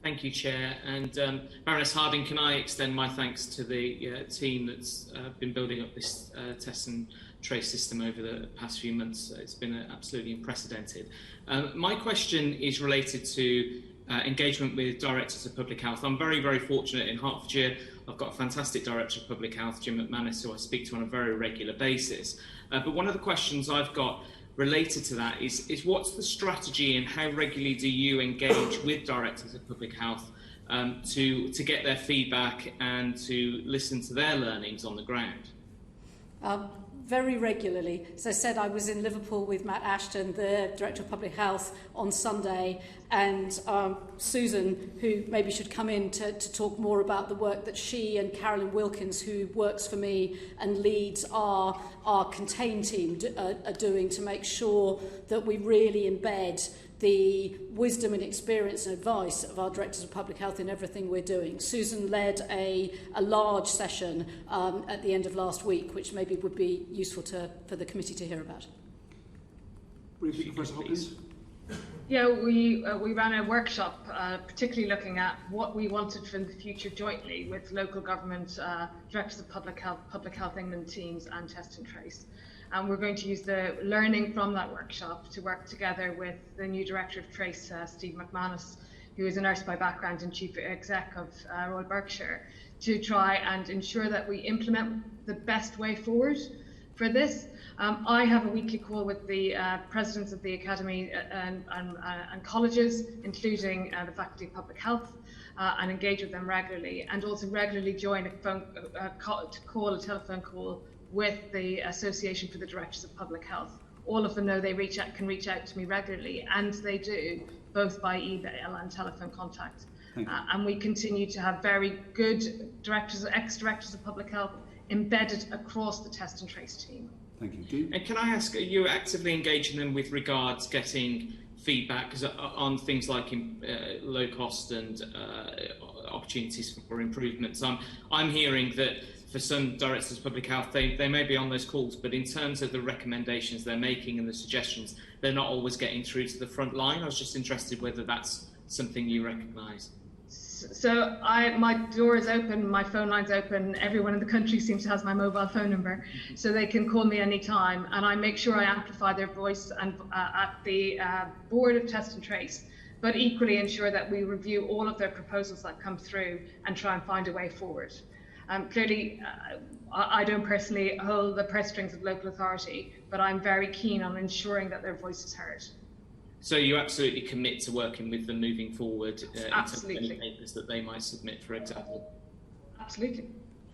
Thank you, Chair. And Baroness Harding, can I extend my thanks to the team that's been building up this test and trace system over the past few months. It's been absolutely unprecedented. My question is related to engagement with directors of public health. I'm very, very fortunate in Hertfordshire. I've got a fantastic director of public health, Jim McManus, who I speak to on a very regular basis. But one of the questions I've got related to that is what's the strategy and how regularly do you engage with directors of public health to get their feedback and to listen to their learnings on the ground? Very regularly. As I said, I was in Liverpool with Matt Ashton, the Director of Public Health, on Sunday, and Susan, who maybe should come in to talk more about the work that she and Carolyn Wilkins, who works for me and leads our Contain team, are doing to make sure that we really embed the wisdom and experience and advice of our Directors of Public Health in everything we're doing. Susan led a large session at the end of last week, which maybe would be useful for the committee to hear about. Briefly, Professor Hopkins. Yeah, we ran a workshop, particularly looking at what we wanted for the future jointly with local government, Directors of Public Health England teams and Test and Trace. And we're going to use the learning from that workshop to work together with the new Director of Trace, Steve McManus, who is a nurse by background and Chief Exec of Royal Berkshire, to try and ensure that we implement the best way forward for this. I have a weekly call with the presidents of the Academy and colleges, including the Faculty of Public Health, and engage with them regularly, and also regularly join a telephone call with the Association for the Directors of Public Health. All of them know they can reach out to me regularly, and they do, both by email and telephone contact. And we continue to have very good ex-directors of public health embedded across the Test and Trace team. Thank you. And can I ask, are you actively engaging them with regards getting feedback on things like low cost and opportunities for improvements? I'm hearing that for some directors of public health, they may be on those calls, but in terms of the recommendations they're making and the suggestions, they're not always getting through to the front line. I was just interested whether that's something you recognise. So my door is open, my phone line's open, everyone in the country seems to have my mobile phone number, so they can call me anytime, and I make sure I amplify their voice and at the board of Test and Trace, but equally ensure that we review all of their proposals that come through and try and find a way forward. Clearly, I don't personally hold the purse strings of local authority, but I'm very keen on ensuring that their voice is heard. So you absolutely commit to working with them moving forward in terms of any Absolutely. papers that they might submit, for example? Absolutely.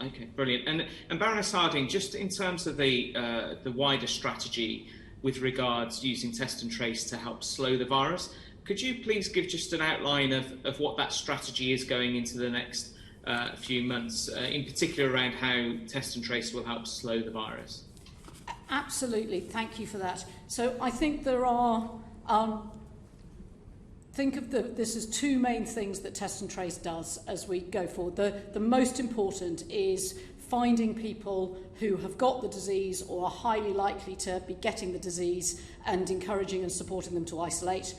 Okay, brilliant. And Baroness Harding, just in terms of the wider strategy with regards using Test and Trace to help slow the virus, could you please give just an outline of what that strategy is going into the next few months, in particular around how Test and Trace will help slow the virus? Absolutely, thank you for that. So I think there are, think of this as two main things that Test and Trace does as we go forward. The most important is finding people who have got the disease or are highly likely to be getting the disease and encouraging and supporting them to isolate.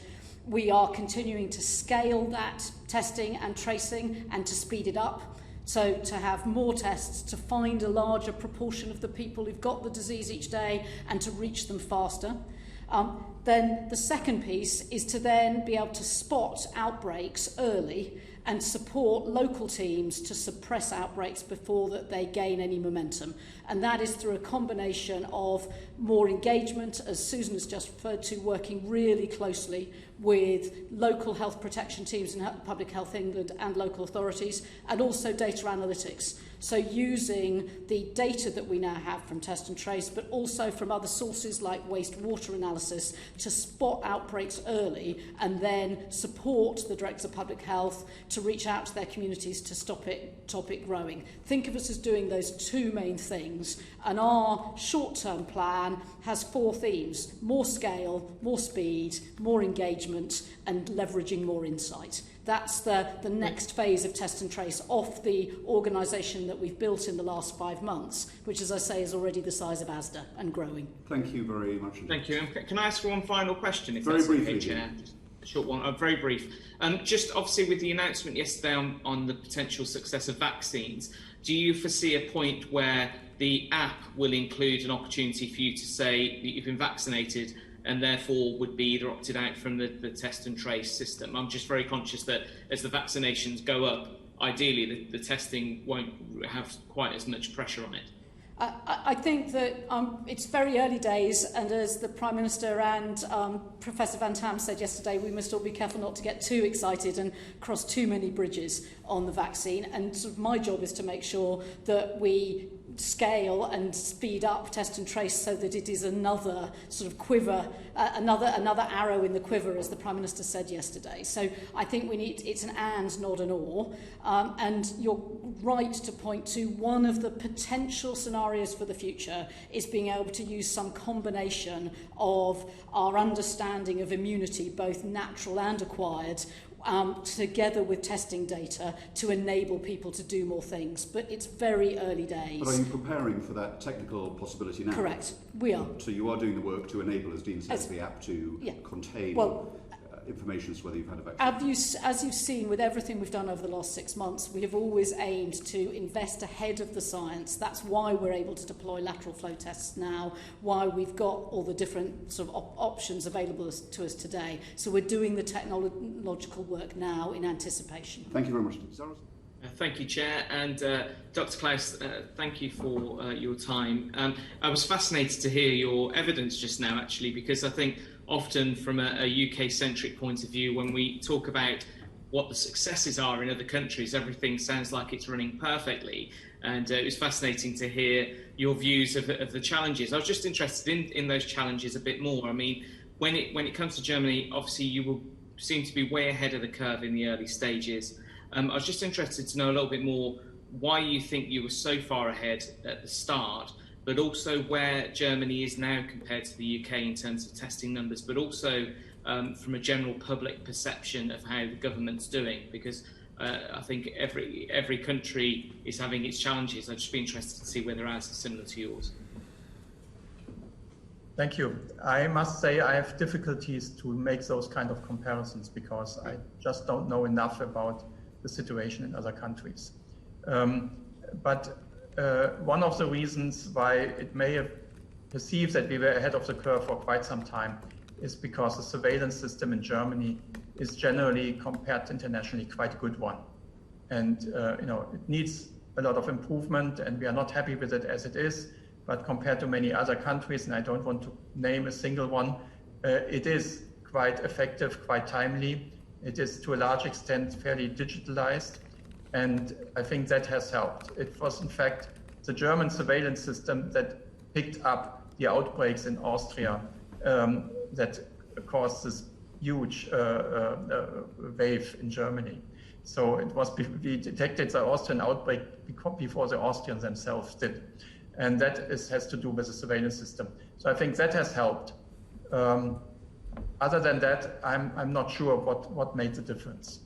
We are continuing to scale that testing and tracing and to speed it up. So to have more tests, to find a larger proportion of the people who've got the disease each day and to reach them faster. Then the second piece is to then be able to spot outbreaks early and support local teams to suppress outbreaks before that they gain any momentum. And that is through a combination of more engagement, as Susan has just referred to, working really closely with local health protection teams in Public Health England and local authorities, and also data analytics. So using the data that we now have from Test and Trace, but also from other sources like wastewater analysis, to spot outbreaks early and then support the Directors of Public Health to reach out to their communities to stop it growing. Think of us as doing those two main things, and our short-term plan has four themes: more scale, more speed, more engagement, and leveraging more insight. That's the next phase of Test and Trace off the organisation that we've built in the last 5 months, which, as I say, is already the size of ASDA and growing. Thank you very much. Thank you. And can I ask one final question, if very that's briefly, okay, Chair? short one. Very brief. Just obviously with the announcement yesterday on the potential success of vaccines, do you foresee a point where the app will include an opportunity for you to say that you've been vaccinated and therefore would be either opted out from the test and trace system? I'm just very conscious that as the vaccinations go up, ideally the testing won't have quite as much pressure on it. I think that it's very early days, and as the Prime Minister and Professor Van Tam said yesterday, we must all be careful not to get too excited and cross too many bridges on the vaccine. And sort of my job is to make sure that we scale and speed up test and trace so that it is another sort of quiver, another arrow in the quiver, as the Prime Minister said yesterday. So I think it's an and, not an or. And you're right to point to one of the potential scenarios for the future is being able to use some combination of our understanding of immunity, both natural and acquired, together with testing data to enable people to do more things. But it's very early days. But are you preparing for that technical possibility now? Correct, we are. So you are doing the work to enable, as Dean says, the app to contain information as to whether you've had a vaccine. As you've seen with everything we've done over the last 6 months, we have always aimed to invest ahead of the science. That's why we're able to deploy lateral flow tests now, why we've got all the different sort of options available to us today. So we're doing the technological work now in anticipation. Thank you very much. Thank you, Chair. And Dr. Klaus, thank you for your time. I was fascinated to hear your evidence just now, actually, because I think often from a UK-centric point of view, when we talk about what the successes are in other countries, everything sounds like it's running perfectly. And it was fascinating to hear your views of the challenges. I was just interested in those challenges a bit more. I mean, when it comes to Germany, obviously you will seem to be way ahead of the curve in the early stages. I was just interested to know a little bit more why you think you were so far ahead at the start, but also where Germany is now compared to the UK in terms of testing numbers, but also from a general public perception of how the government's doing, because I think every country is having its challenges. I'd just be interested to see whether ours is similar to yours. Thank you. I must say I have difficulties to make those kind of comparisons because I just don't know enough about the situation in other countries. But one of the reasons why it may have perceived that we were ahead of the curve for quite some time is because the surveillance system in Germany is generally, compared internationally, quite a good one. And it needs a lot of improvement, and we are not happy with it as it is. But compared to many other countries, and I don't want to name a single one, it is quite effective, quite timely. It is to a large extent fairly digitalized, and I think that has helped. It was in fact the German surveillance system that picked up the outbreaks in Austria that caused this huge wave in Germany. So it was, we detected the Austrian outbreak before the Austrians themselves did. And that has to do with the surveillance system. So I think that has helped. Other than that, I'm not sure what made the difference.